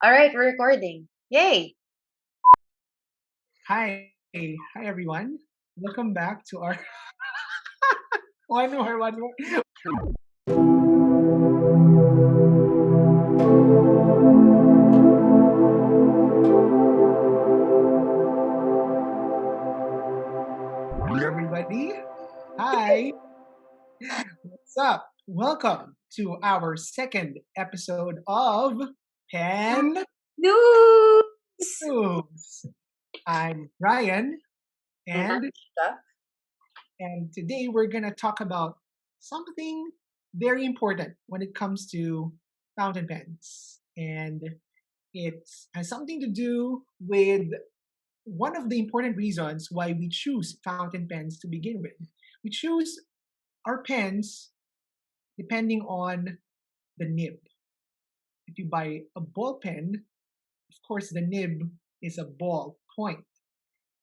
All right, we're recording. Yay! Hi everyone. Welcome back to our one more. Hey everybody. Hi. What's up? Welcome to our second episode of Pen Noobs! Noobs. I'm Ryan, And I'm and Jika. today we're gonna talk about something very important when it comes to fountain pens, and it has something to do with one of the important reasons why we choose fountain pens to begin with. We choose our pens depending on the nib. If you buy a ball pen, of course, the nib is a ball point.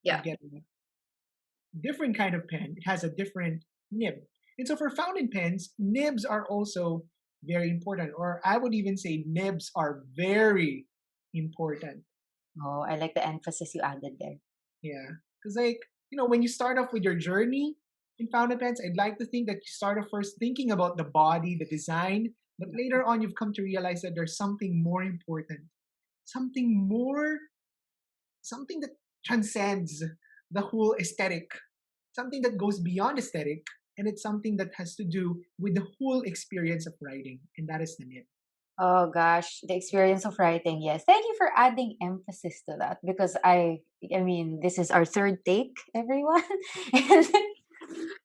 You Yeah. get a different kind of pen, it has a different nib. And so for fountain pens, nibs are also very important, or I would even say nibs are very important. Oh, I like the emphasis you added there. Yeah. Because, like, when you start off with your journey in fountain pens, I'd like to think that you start off first thinking about the body, the design, but later on you've come to realize that there's something more important, something more, something that transcends the whole aesthetic, something that goes beyond aesthetic, and it's something that has to do with the whole experience of writing, and that is the nib. Oh gosh, the experience of writing. Yes. Thank you for adding emphasis to that because I mean, this is our third take, everyone. And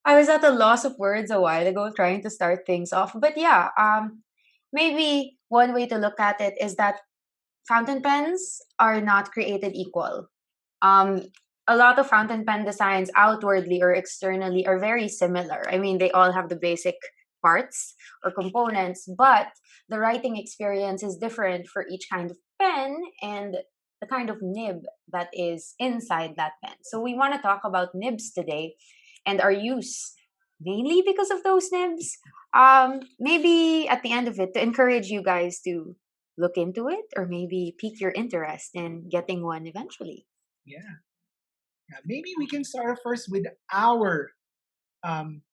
I was at a loss of words a while ago trying to start things off. But yeah, maybe one way to look at it is that fountain pens are not created equal. Um, a lot of fountain pen designs outwardly or externally are very similar. I mean, they all have the basic parts or components, but the writing experience is different for each kind of pen and the kind of nib that is inside that pen. So we want to talk about nibs today and our use mainly because of those nibs. Maybe at the end of it to encourage you guys to look into it or maybe pique your interest in getting one eventually. Yeah. Yeah. Maybe we can start off first with our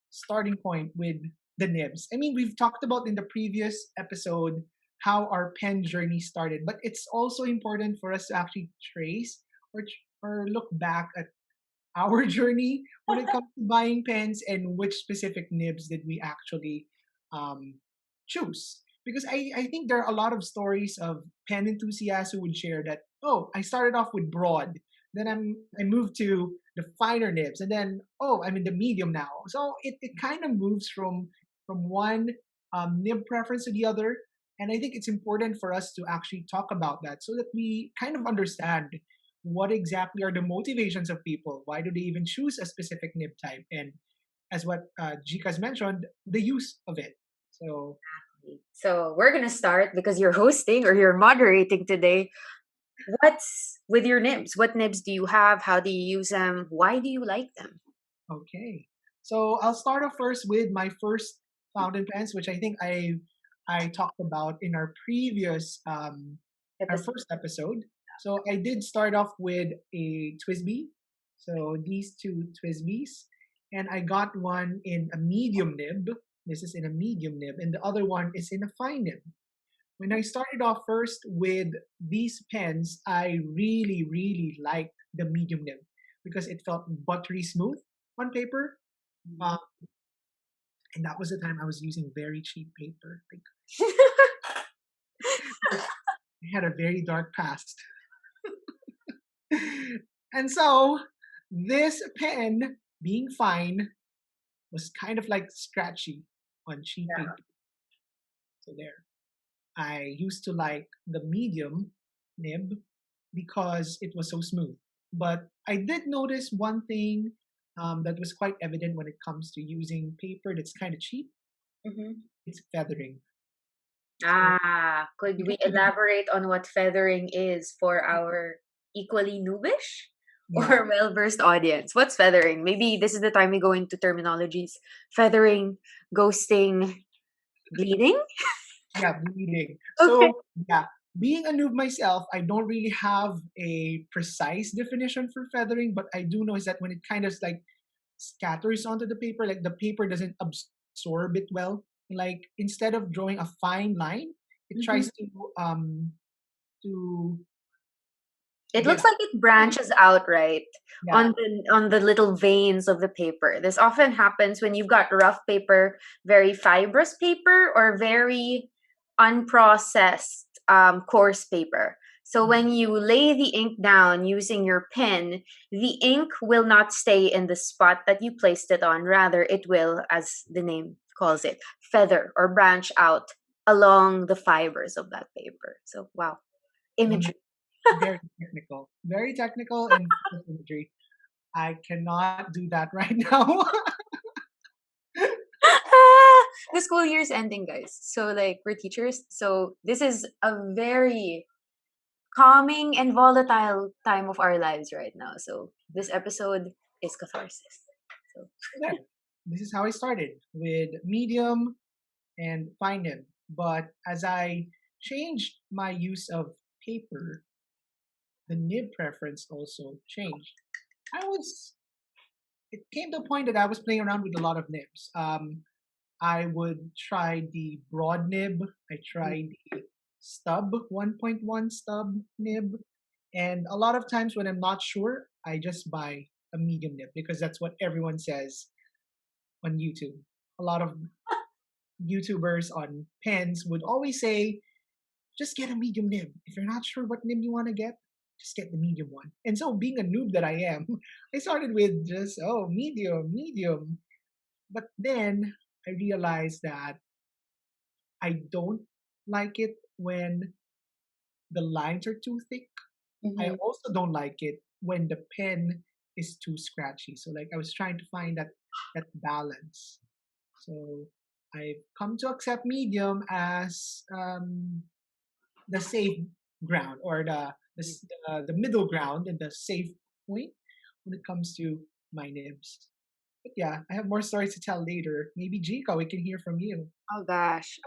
starting point with the nibs. I mean, we've talked about in the previous episode how our pen journey started, but it's also important for us to actually trace or look back at our journey when it comes to buying pens and which specific nibs did we actually um, choose. Because I think there are a lot of stories of pen enthusiasts who would share that, oh, I started off with broad, then I moved to the finer nibs, and then, oh, I'm in the medium now. So it kind of moves from one nib preference to the other. And I think it's important for us to actually talk about that so that we kind of understand what exactly are the motivations of people? Why do they even choose a specific nib type? And as what Jika's mentioned, the use of it. So So we're gonna start because you're hosting or you're moderating today. What's with your nibs? What nibs do you have? How do you use them? Why do you like them? okay, so I'll start off first with my first fountain pens, which I think I talked about in our Episode. first episode. So I did start off with a Twisby. So these two Twisbys, and I got one in a medium nib. This is in a medium nib, and the other one is in a fine nib. When I started off first with these pens, I really liked the medium nib because it felt buttery smooth on paper. Mhm. Um, and that was the time I was using very cheap paper. Like, I had a very dark past. And so this pen, being fine, was kind of like scratchy on cheap Yeah. paper. So there. I used to like the medium nib because it was so smooth. But I did notice one thing that was quite evident when it comes to using paper that's kind of cheap. Mhm. It's feathering. So Could we because of the elaborate on what feathering is for our equally noobish yeah or well versed audience? What's feathering? Maybe this is the time we go into terminologies. Feathering, ghosting, bleeding. yeah bleeding. Okay. So yeah. being a noob myself, I don't really have a precise definition for feathering, but I do know is that when it kind of like scatters onto the paper, like the paper doesn't absorb it well. Like instead of drawing a fine line, it Mhm. tries to It looks get like it branches out, right, yeah. on the little veins of the paper. This often happens when you've got rough paper, very fibrous paper, or very unprocessed coarse paper. So when you lay the ink down using your pen, the ink will not stay in the spot that you placed it on. Rather, it will, as the name calls it, feather or branch out along the fibers of that paper. So wow, Um, imagery. very technical and full of imagery. I cannot do that right now. The school year is ending, guys. So like we're teachers. So this is a very calming and volatile time of our lives right now. So this episode is catharsis. So There. This is how I started with medium and fine nib. But as I changed my use of paper, the nib preference also changed. I was it came to a point that I was playing around with a lot of nibs. I would try the broad nib. I tried the stub 1.1 stub nib, and a lot of times when I'm not sure, I just buy a medium nib because that's what everyone says on YouTube. A lot of YouTubers on pens would always say, just get a medium nib. If you're not sure what nib you want to get, just get the medium one. And so, being a noob that I am, I started with just, oh, medium, medium. But then I realized that I don't like it when the lines are too thick. I mhm. also don't like it when the pen is too scratchy. So like I was trying to find that balance. So I've come to accept medium as the safe ground or the middle ground and the safe point when it comes to my nibs. But yeah, I have more stories to tell later. Maybe Jika, we can hear from you. Oh gosh.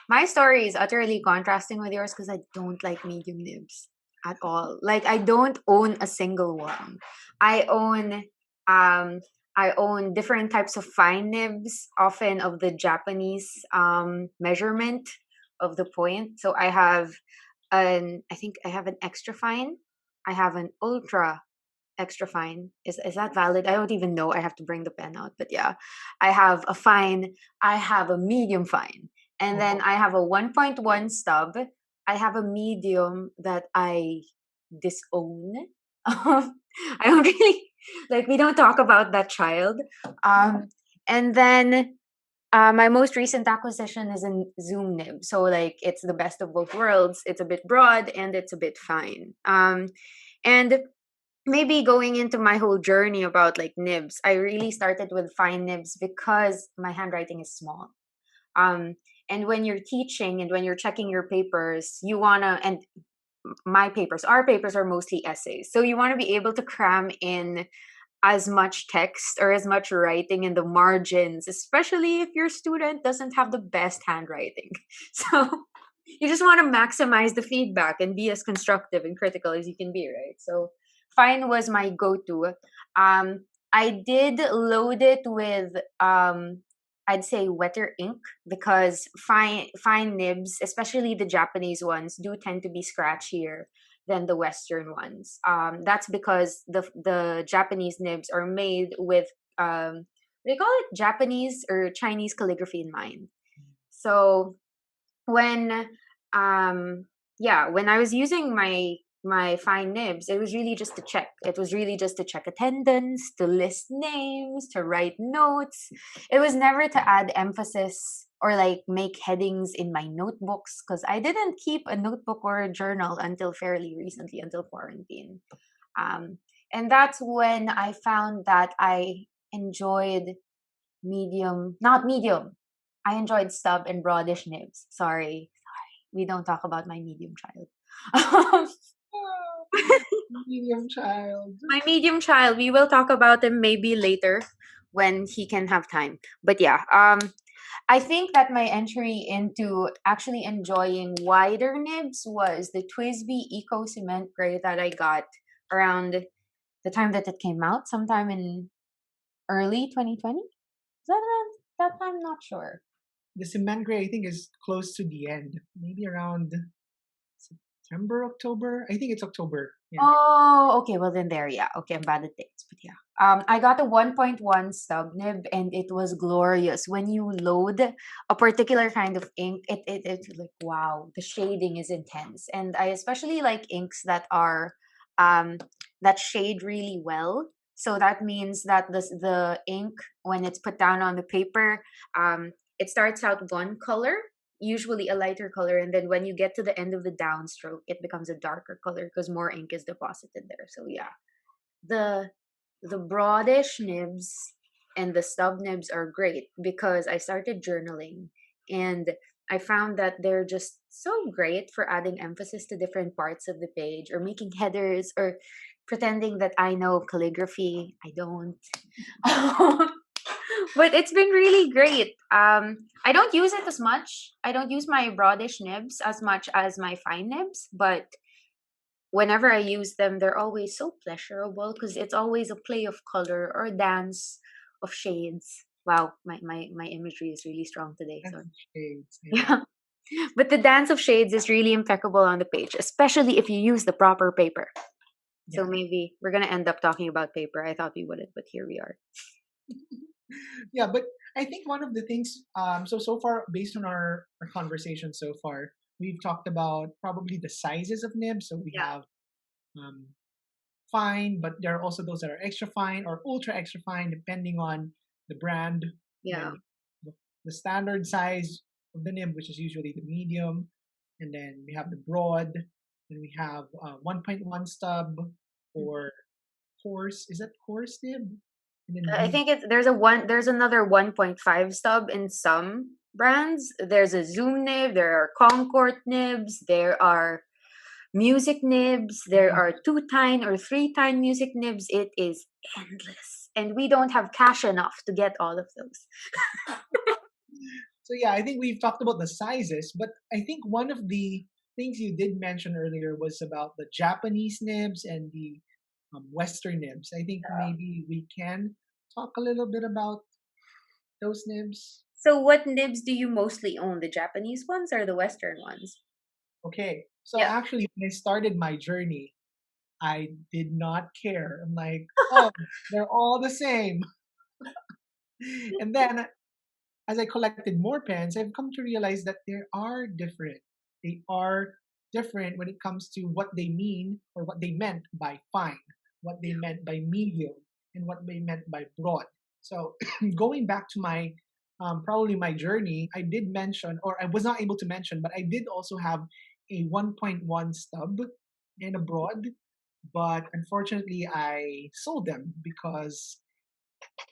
My story is utterly contrasting with yours because I don't like medium nibs at all. Like I don't own a single one. I own um I own different types of fine nibs, often of the Japanese measurement of the point. So I think I have an extra fine. I have an ultra extra fine. Is that valid? I don't even know. I have to bring the pen out. But yeah, I have a fine. I have a medium fine, and then Oh, I have a 1.1 stub. I have a medium that I disown. I don't really like. We don't talk about that child. And then my most recent acquisition is a Zoom nib. So like it's the best of both worlds. It's a bit broad and it's a bit fine. And maybe going into my whole journey about like nibs, I really started with fine nibs because my handwriting is small. Um, and when you're teaching and when you're checking your papers, you wanna and my papers, our papers are mostly essays, so you want to be able to cram in as much text or as much writing in the margins, especially if your student doesn't have the best handwriting. So you just want to maximize the feedback and be as constructive and critical as you can be, right? So fine was my go-to. I did load it with I'd say wetter ink because fine nibs, especially the Japanese ones, do tend to be scratchier than the Western ones. That's because the Japanese nibs are made with they call it Japanese or Chinese calligraphy in mind. So when when I was using my fine nibs, it was really just to check. It was really just to check attendance, to list names, to write notes. It was never to add emphasis or like make headings in my notebooks because I didn't keep a notebook or a journal until fairly recently, until quarantine. Um, and that's when I found that I enjoyed not medium. I enjoyed stub and broadish nibs. Sorry, we don't talk about my medium child. medium child. My medium child, we will talk about him maybe later when he can have time. But yeah, I think that my entry into actually enjoying wider nibs was the Twisby Eco Cement Gray that I got around the time that it came out, sometime in early 2020. Is that around that time? Not sure. The cement gray, I think, is close to the end. Maybe around September, October. I think it's October. Yeah. Oh, okay. Well, then there, yeah. Okay, I'm bad at dates, but yeah. I got a 1.1 stub nib, and it was glorious. When you load a particular kind of ink, it's like wow, the shading is intense, and I especially like inks that are um that shade really well. So that means that the ink, when it's put down on the paper, it starts out one color, usually a lighter color, and then when you get to the end of the downstroke it becomes a darker color because more ink is deposited there. So yeah, the the broadish nibs and the stub nibs are great because I started journaling, and I found that they're just so great for adding emphasis to different parts of the page, or making headers, or pretending that I know calligraphy. I don't. But it's been really great. I don't use it as much. I don't use my broadish nibs as much as my fine nibs, but whenever I use them, they're always so pleasurable because it's always a play of color or a dance of shades. Wow, my imagery is really strong today. That's So shades. Yeah. yeah. But the dance of shades is really impeccable on the page, especially if you use the proper paper. So Yeah. maybe we're gonna end up talking about paper. I thought we wouldn't, but here we are. Yeah, but I think one of the things, so far, based on our conversation so far, we've talked about probably the sizes of nibs. So we Yeah. have um, fine, but there are also those that are extra fine or ultra extra fine, depending on the brand. And Yeah. then the standard size of the nib, which is usually the medium, and then we have the broad, and we have 1.1 stub or coarse. Is that coarse nib? And then I think it's there's another 1.5 stub in some brands. There's a Zoom nib, there are Concord nibs, there are music nibs, there are two-tine or three-tine music nibs. It is endless. And we don't have cash enough to get all of those. So yeah, I think we've talked about the sizes, but I think one of the things you did mention earlier was about the Japanese nibs and the Western nibs. I think maybe we can talk a little bit about those nibs. So what nibs do you mostly own? The Japanese ones or the Western ones? Okay, so Yeah. actually, when I started my journey, I did not care. I'm like, oh, they're all the same. And then as I collected more pens, I've come to realize that they are different. They are different when it comes to what they mean or what they meant by fine, what they meant by medium, and what they meant by broad. So going back to my probably my journey, I did mention, or I was not able to mention, but I did also have a 1.1 stub and a broad, but unfortunately I sold them because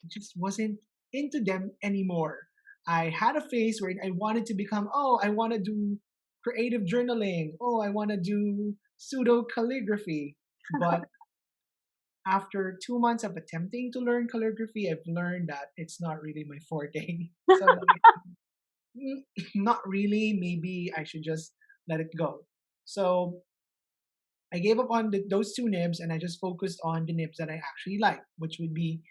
just wasn't into them anymore. I had a phase where I wanted to become, oh, I want to do creative journaling. Oh, I want to do pseudo calligraphy. But after 2 months of attempting to learn calligraphy, I've learned that it's not really my forte. So, not really. Maybe I should just let it go. So, I gave up on those two nibs and I just focused on the nibs that I actually like, which would be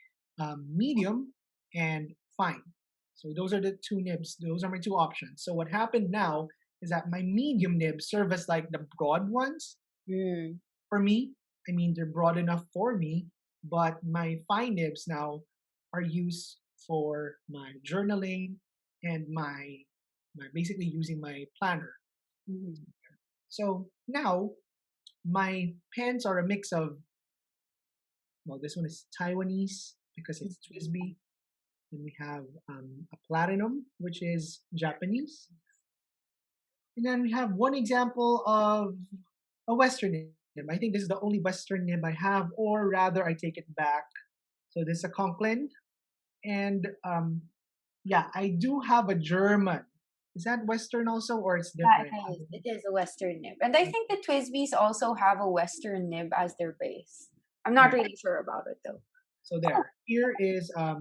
medium and fine. So those are the two nibs. Those are my two options. So what happened now is that my medium nibs serve as like the broad ones Mm. for me. I mean, they're broad enough for me, but my fine nibs now are used for my journaling and my basically using my planner. Mm. So now my pens are a mix of, well, this one is Taiwanese because it's Twisby. Then we have a platinum, which is Japanese. And then we have one example of a Western nib. I think this is the only Western nib I have, or rather, I take it back. So this is a Conklin. And yeah, I do have a German. Is that Western also, or it's Yeah, different? it is. It is a Western nib. And I think the Twisbies also have a Western nib as their base. I'm not Yeah. really sure about it though. So there. Here is a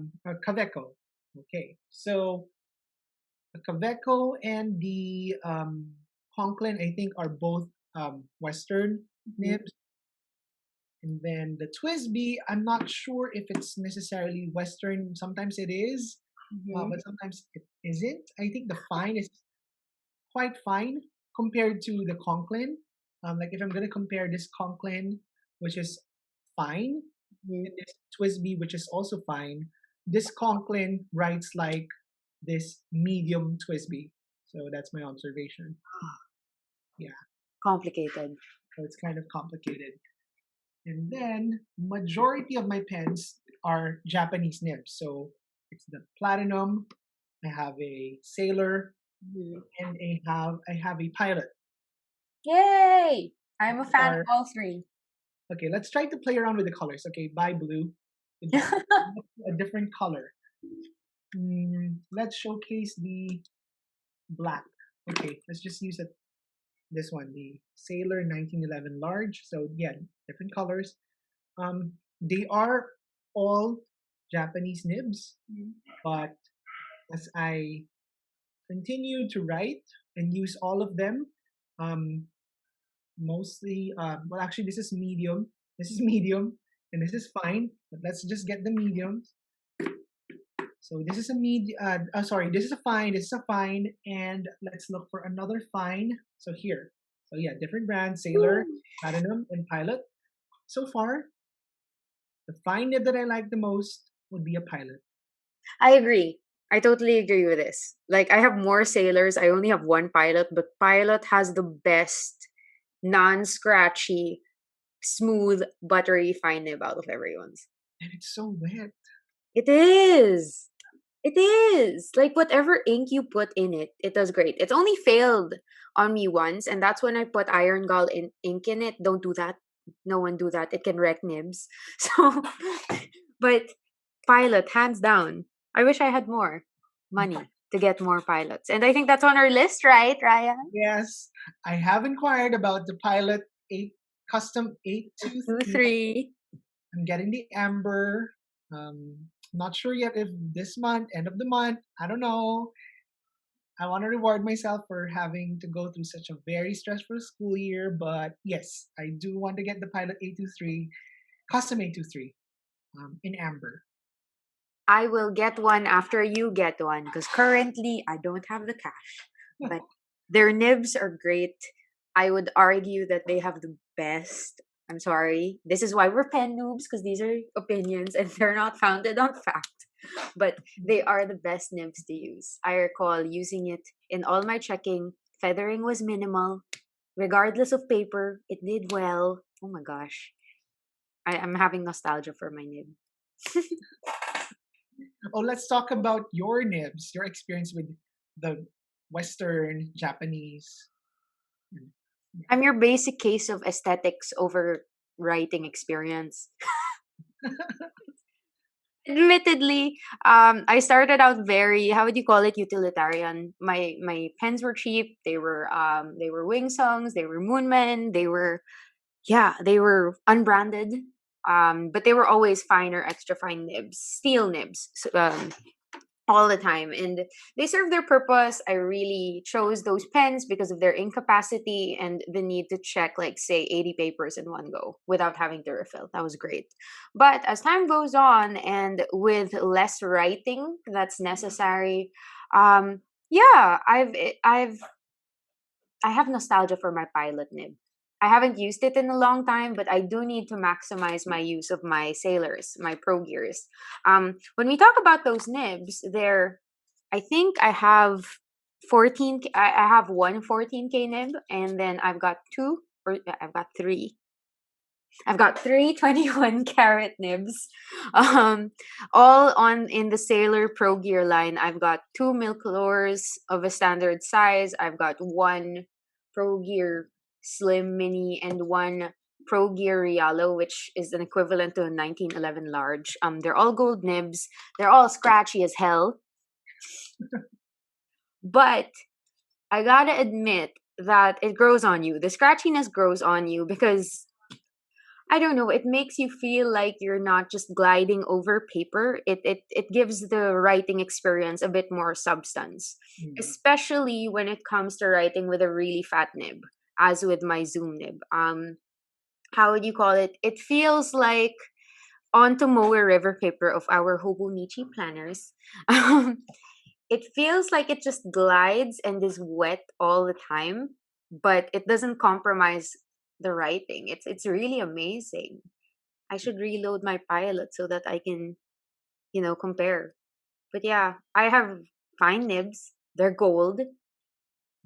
Kaveco. Okay. So Kaveco and the Conklin, I think, are both Western Mhm. nibs. And then the Twisby, I'm not sure if it's necessarily Western. Sometimes it is, Mhm. but sometimes it isn't. I think the fine is quite fine compared to the Conklin. Like if I'm gonna compare this Conklin, which is fine, Mhm. and this Twisby, which is also fine, this Conklin writes like this medium Twisby. So that's my observation. Yeah, Complicated. so it's kind of complicated. And then majority of my pens are Japanese nibs. So it's the platinum. I have a sailor, Mhm. and I have a pilot. Yay! I'm a These fan of are all three. okay. Let's try to play around with the colors. Okay, bye blue. Goodbye. A different color. Let's showcase the black. Okay, let's just use it. This one, the Sailor 1911 large. So yeah, different colors. They are all Japanese nibs, but as I continue to write and use all of them, um, mostly, well, actually, this is medium. This is medium, and this is fine. But let's just get the medium. So this is a sorry, this is a fine. This is a fine, and let's look for another fine. So here, so yeah, different brands: Sailor, Platinum, and Pilot. So far, the fine nib that I like the most would be a Pilot. I agree. I totally agree with this. Like, I have more sailors. I only have one pilot, but pilot has the best non-scratchy, smooth, buttery fine nib out of everyone's. And it's so wet. It is. It is. Like, whatever ink you put in it, it does great. It's only failed on me once, and that's when I put iron gall ink in it. Don't do that. No one do that. It can wreck nibs. So, but pilot, hands down. I wish I had more money to get more pilots. And I think that's on our list, right, Ryan? Yes, I have inquired about the Pilot 8 custom Two, 823. three. I'm getting the Amber. Not sure yet if this month, end of the month, I don't know. I want to reward myself for having to go through such a very stressful school year, but yes, I do want to get the Pilot 823, custom 823, in Amber. I will get one after you get one because currently I don't have the cash. But their nibs are great. I would argue that they have the best. I'm sorry. This is why we're pen noobs because these are opinions and they're not founded on fact. But they are the best nibs to use. I recall using it in all my checking. Feathering was minimal. Regardless of paper, it did well. Oh my gosh. I'm having nostalgia for my nib. Oh, let's talk about your nibs, your experience with the Western, Japanese. Mm, I'm your basic case of aesthetics over writing experience. Admittedly, I started out very, how would you call it, utilitarian. My pens were cheap. They were wing songs. They were moonmen. They were unbranded. But they were always fine or extra fine nibs, steel nibs. All the time, and they serve their purpose. I really chose those pens because of their incapacity and the need to check, like, say, 80 papers in one go without having to refill. That was great. But as time goes on and with less writing that's necessary, yeah, I have nostalgia for my pilot nib. I haven't used it in a long time, but I do need to maximize my use of my sailors, my pro gears. When we talk about those nibs, I think I have 14. I have one 14K nib, and then I've got three. I've got three 21 karat nibs, um, all on in the Sailor Pro Gear line. I've got two milk lures of a standard size. I've got one Pro Gear Slim Mini and one Pro Gear Rialo, which is an equivalent to a 1911 large. They're all gold nibs. They're all scratchy as hell, but I gotta admit that it grows on you. The scratchiness grows on you because I don't know, it makes you feel like you're not just gliding over paper. It gives the writing experience a bit more substance, Mm. especially when it comes to writing with a really fat nib, as with my Zoom nib. How would you call it? It feels like onto Moe River paper of our Hobonichi planners. Um, it feels like it just glides and is wet all the time, but it doesn't compromise the writing. It's really amazing. I should reload my pilot so that I can, compare. But yeah, I have fine nibs. They're gold.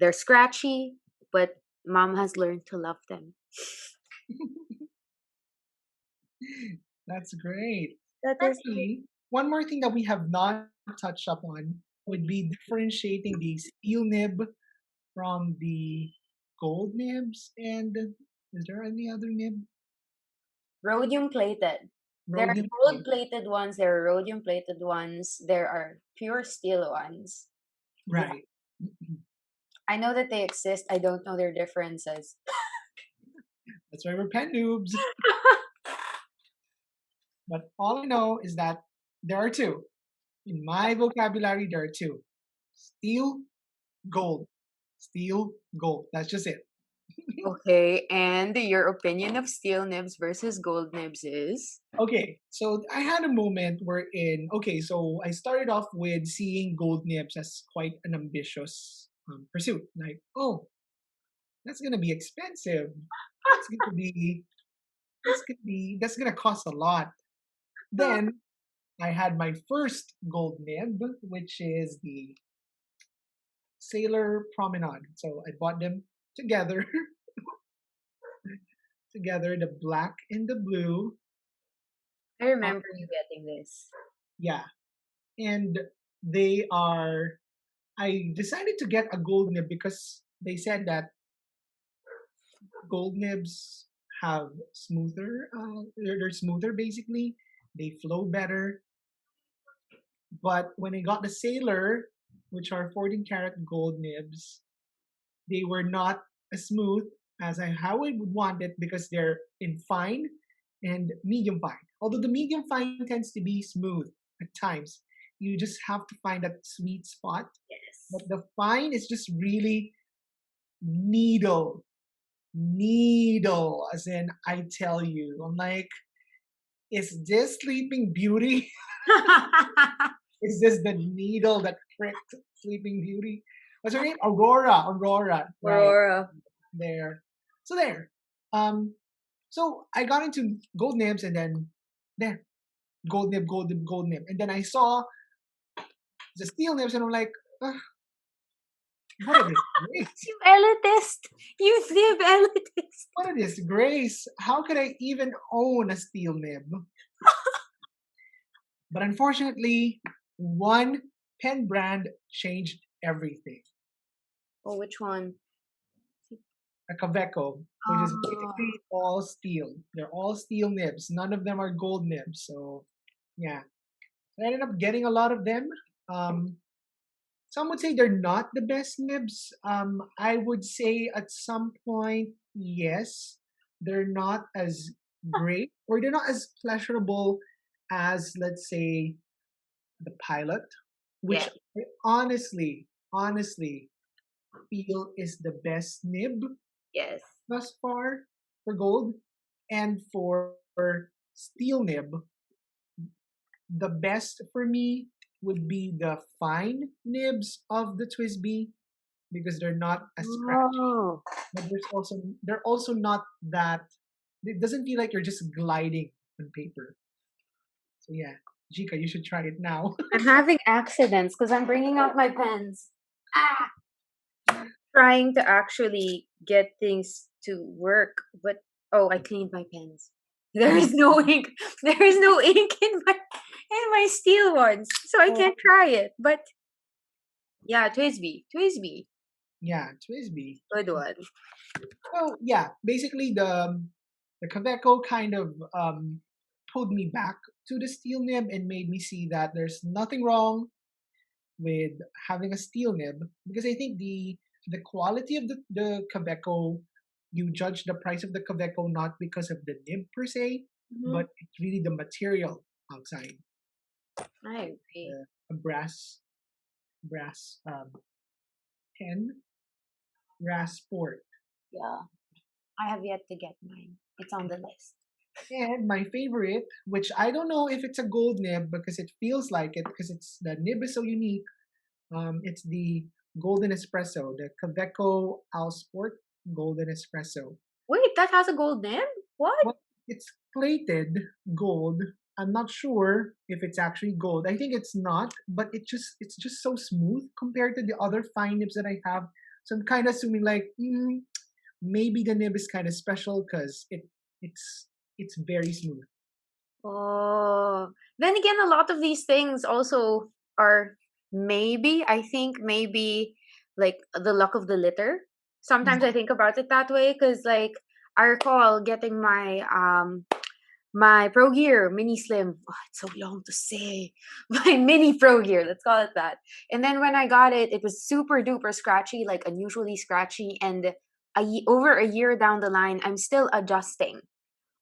They're scratchy, but mom has learned to love them. That's great. That is it. Actually, one more thing that we have not touched upon would be differentiating the steel nib from the gold nibs. And is there any other nib? Rhodium plated. There are Rhodium gold plate. plated ones, there are rhodium plated ones, there are pure steel ones. Yeah. Right. I know that they exist. I don't know their differences. That's why we're pen noobs. But all I know is that there are two. In my vocabulary, there are two: steel, gold. Steel, gold. That's just it. Okay, and your opinion of steel nibs versus gold nibs is? Okay, so I had a moment wherein, okay, so I started off with seeing gold nibs as quite an ambitious pursuit. Like, oh, that's gonna be expensive. That's gonna be, that's gonna cost a lot. Then I had my first gold nib, which is the Sailor Promenade. So I bought them together, together, the black and the blue. I Uh, remember you getting this. yeah, and they are. I decided to get a gold nib because they said that gold nibs have smoother. They're smoother basically. They flow better. But when I got the Sailor, which are 14 karat gold nibs, they were not as smooth as how I would want it because they're in fine and medium fine. Although the medium fine tends to be smooth at times, you just have to find that sweet spot. But Yes. the fine is just really needle, needle. As in, I tell you, I'm like, is this Sleeping Beauty? Is this the needle that pricked Sleeping Beauty? What's her name? Aurora. Aurora. Right Aurora. there. So there. Um. So I got into gold nibs and then there, gold nib, gold nib, gold nib, and then I saw the steel nibs and I'm like, "Ugh, what a disgrace! You elitist. You nib elitist. What a disgrace! How could I even own a steel nib?" But unfortunately, one pen brand changed everything. Oh, which one? A Kaveco, which is Oh. basically all steel. They're all steel nibs. None of them are gold nibs. So yeah, I ended up getting a lot of them. Um, some would say they're not the best nibs. I would say at some point, yes, they're not as great or they're not as pleasurable as, let's say, the Pilot, which Yes. I honestly feel is the best nib Yes. thus far for gold. And for steel nib, the best for me would be the fine nibs of the Twisby because they're not as scratchy, Oh. but they're also not that. It doesn't feel like you're just gliding on paper. So yeah, Jika, you should try it now. I'm having accidents because I'm bringing out my pens. Ah! Trying to actually get things to work, but oh, I cleaned my pens. There is no ink. There is no ink in my steel ones, so I Oh can't try it. But yeah, Twisby, yeah, Twisby. good one. So yeah, basically the Kaveco kind of pulled me back to the steel nib and made me see that there's nothing wrong with having a steel nib because I think the quality of the Kaveco you judge the price of the Kaveco not because of the nib per se, Mhm. but it's really the material outside. I agree. A brass pen, brass sport. Yeah. I have yet to get mine. It's on the list. And my favorite, which I don't know if it's a gold nib because it feels like it because it's the nib is so unique. It's the golden espresso, the Kaveco Al Sport Golden Espresso. Wait, that has a gold nib? What? Well, it's plated gold. I'm not sure if it's actually gold. I think it's not, but it's just so smooth compared to the other fine nibs that I have. So I'm kind of assuming like maybe the nib is kind of special because it's it's very smooth. Oh, then again, a lot of these things also are maybe, I think, maybe like the luck of the litter. Sometimes I Mhm. think about it that way because, like, I recall getting my Pro Gear Mini Slim. Oh, it's so long to say. My Mini Pro Gear, let's call it that. And then when I got it, it was super duper scratchy, like unusually scratchy. And over a year down the line, I'm still adjusting.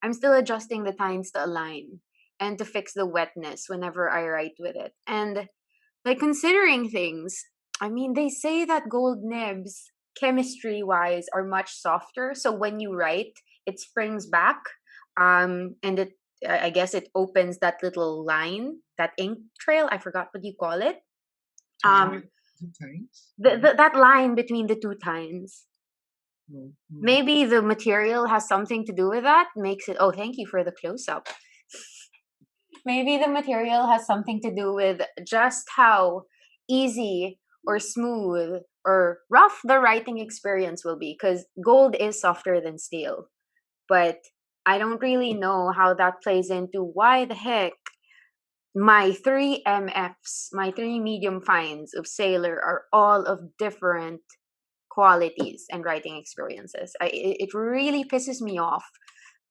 I'm still adjusting the tines to align and to fix the wetness whenever I write with it. And like considering things, I mean, they say that gold nibs, chemistry wise, are much softer. So when you write, it springs back. And I guess it opens that little line, that ink trail. I forgot what you call it. Time, Um, times. Yeah. that line between the two tines. No, no. Maybe the material has something to do with that. Makes it. Oh, thank you for the close up. Maybe the material has something to do with just how easy or smooth or rough the writing experience will be, because gold is softer than steel. But I don't really know how that plays into why the heck my three MFs, my three medium fines of Sailor, are all of different qualities and writing experiences. It really pisses me off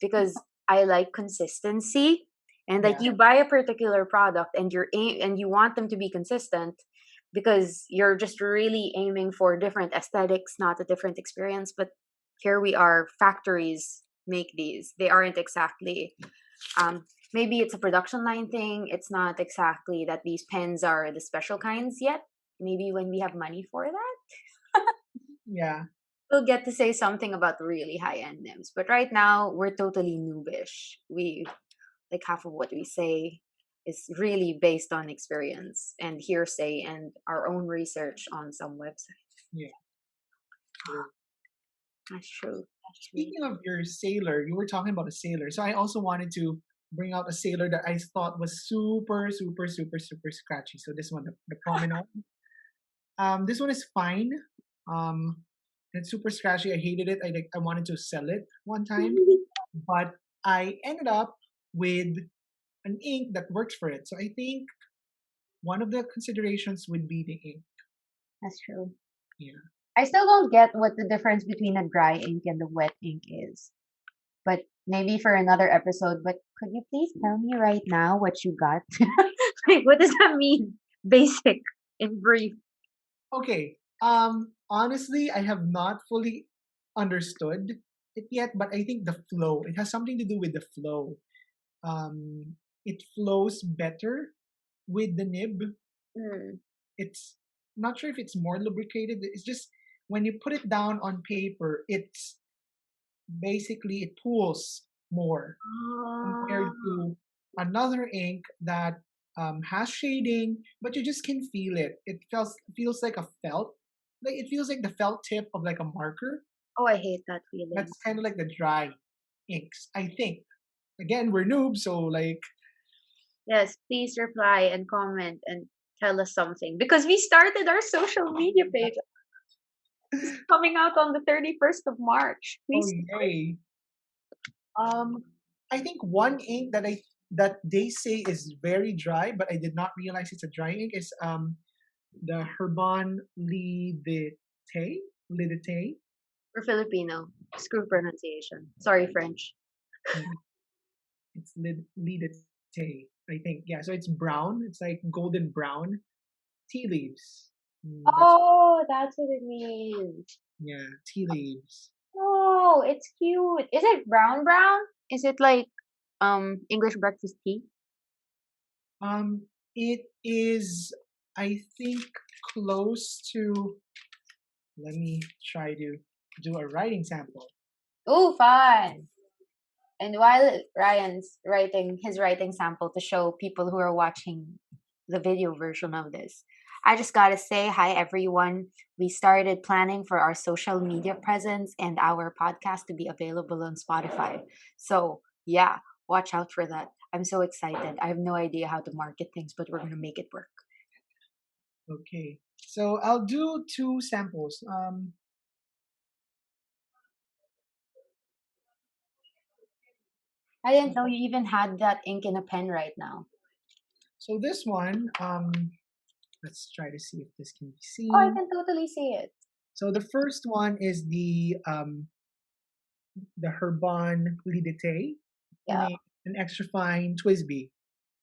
because I like consistency, and like Yeah. you buy a particular product and and you want them to be consistent because you're just really aiming for different aesthetics, not a different experience. But here we are, factories make these. They aren't exactly um maybe it's a production line thing. It's not exactly that these pens are the special kinds yet. Maybe when we have money for that, Yeah. we'll get to say something about really high end nibs. But right now, we're totally noobish. We like half of what we say is really based on experience and hearsay and our own research on some website. Yeah. True. That's true. That's true. Speaking of your sailor, you were talking about a sailor. So I also wanted to bring out a sailor that I thought was super, super, super, super scratchy. So this one, the promenade. This one is fine. Um, it's super scratchy. I hated it. I wanted to sell it one time, but I ended up with an ink that works for it. So I think one of the considerations would be the ink. That's true. Yeah. I still don't get what the difference between a dry ink and a wet ink is. But maybe for another episode. But could you please tell me right now what you got? Like, what does that mean? Basic, in brief. Okay. Honestly, I have not fully understood it yet, but I think the flow. It has something to do with the flow. It flows better with the nib. Mm. It's not sure if it's more lubricated. It's just when you put it down on paper, it's basically it pools more compared Ah. to another ink that has shading, but you just can feel it. It feels like a felt, like it feels like the felt tip of like a marker. Oh, I hate that feeling. That's kind of like the dry inks, I think. Again, we're noobs, so like Yes, please reply and comment and tell us something because we started our social media page. It's coming out on the 31st of March. oh Please. yay. Um, I think one ink that they say is very dry, but I did not realize it's a dry ink is the Herban Lidite. For Filipino. Screw pronunciation. Sorry, French. Yeah, it's Lidite, I think. Yeah, so it's brown. It's like golden brown tea leaves. That's Oh, that's what it means. yeah, tea leaves. Oh, it's cute. Is it brown brown? Is it like English breakfast tea? It is, I think, close to. Let me try to do a writing sample. Oh, fun. And while Ryan's writing his writing sample to show people who are watching the video version of this, I just gotta say hi everyone. We started planning for our social media presence and our podcast to be available on Spotify. So yeah, watch out for that. I'm so excited. I have no idea how to market things, but we're gonna make it work. Okay, so I'll do two samples. I didn't know you even had that ink in a pen right now. So this one, let's try to see if this can be Oh, I seen. can totally see it. So the first one is the Herbon Lidite in Yeah. an extra fine Twisby.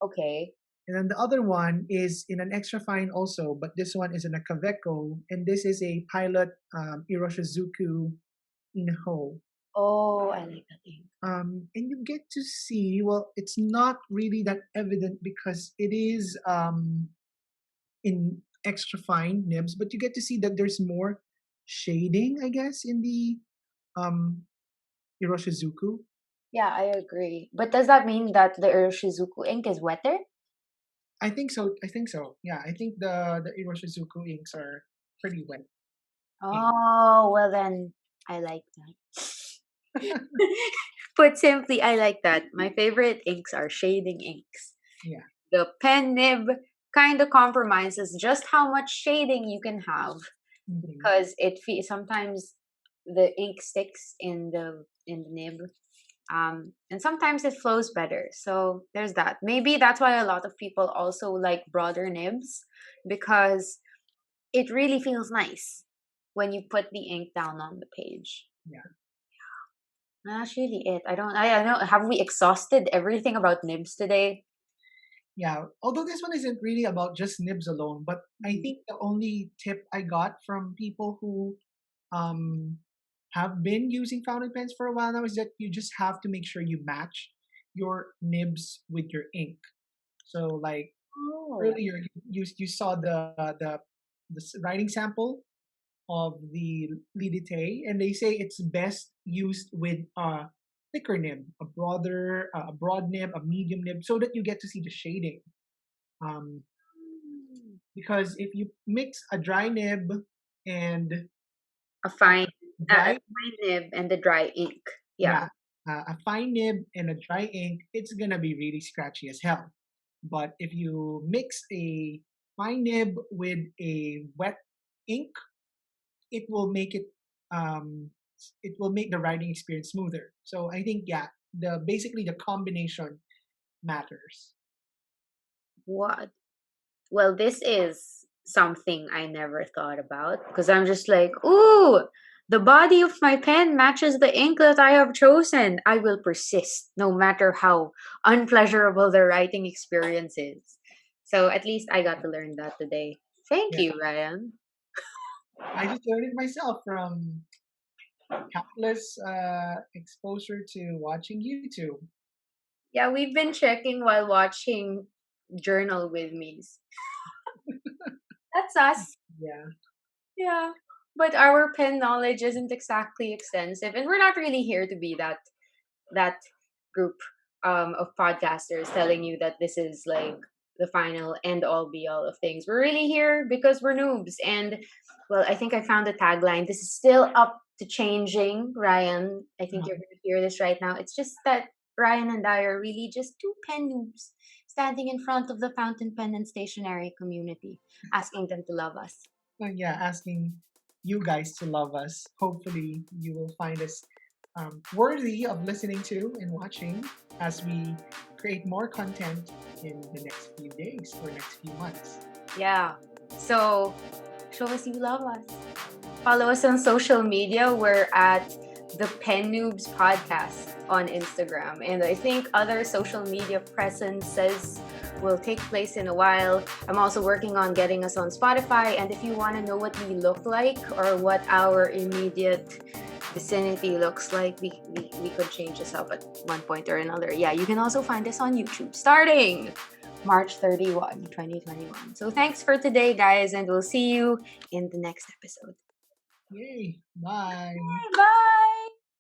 Okay. And then the other one is in an extra fine also, but this one is in a Kaveco, and this is a pilot Iroshizuku Inho. Oh, I like that ink. And you get to see, well, it's not really that evident because it is in extra fine nibs, but you get to see that there's more shading, I guess, in the um, Iroshizuku. Yeah, I agree. But does that mean that the Shizuku ink is wetter? I think so. I think so. Yeah, I think the Iroshizuku inks are pretty wet ink. Oh, well then I like that. Put simply, I like that. My favorite inks are shading inks. Yeah. The pen nib kind of compromises just how much shading you can have Mhm. because sometimes the ink sticks in the nib. And sometimes it flows better. So there's that. Maybe that's why a lot of people also like broader nibs because it really feels nice when you put the ink down on the page. Yeah. That's really it. I don't have we exhausted everything about nibs today? Yeah. Although this one isn't really about just nibs alone, but I Mhm. think the only tip I got from people who um have been using fountain pens for a while now is that you just have to make sure you match your nibs with your ink. So like Oh. earlier you saw the writing sample of the lidite, and they say it's best used with a thicker nib, a broad nib, a medium nib, so that you get to see the shading. Um, because if you mix a dry nib and A a fine a dry, fine nib and the dry ink. Yeah. yeah, a fine nib and a dry ink, it's gonna be really scratchy as hell. But if you mix a fine nib with a wet ink, it will make um it will make the writing experience smoother. So I think yeah, the basically the combination matters. What? Well, this is something I never thought about because I'm just like, ooh, the body of my pen matches the ink that I have chosen. I will persist no matter how unpleasurable the writing experience is. So at least I got to learn that today. Thank Yeah, you, Ryan. I just learned it myself from countless exposure to watching YouTube. Yeah, we've been checking while watching Journal with Me's. That's us. Yeah, Yeah. But our pen knowledge isn't exactly extensive, and we're not really here to be that group of podcasters telling you that this is like the final end all be all of things. We're really here because we're noobs. And well, I think I found a tagline. This is still up to changing, Ryan. I think uh, you're going to hear this right now. It's just that Ryan and I are really just two pen noobs standing in front of the fountain pen and stationery community, asking them to love us. yeah, asking you guys to love us. Hopefully, you will find us worthy of listening to and watching as we create more content in the next few days or next few months. Yeah. So show us you love us. Follow us on social media. We're at the Pen Noobs podcast on Instagram. And I think other social media presences will take place in a while. I'm also working on getting us on Spotify. And if you want to know what we look like or what our immediate vicinity looks like, we could change this up at one point or another. Yeah, you can also find us on YouTube starting March 31, 2021. So thanks for today, guys, and we'll see you in the next episode. Yay. Bye. Bye!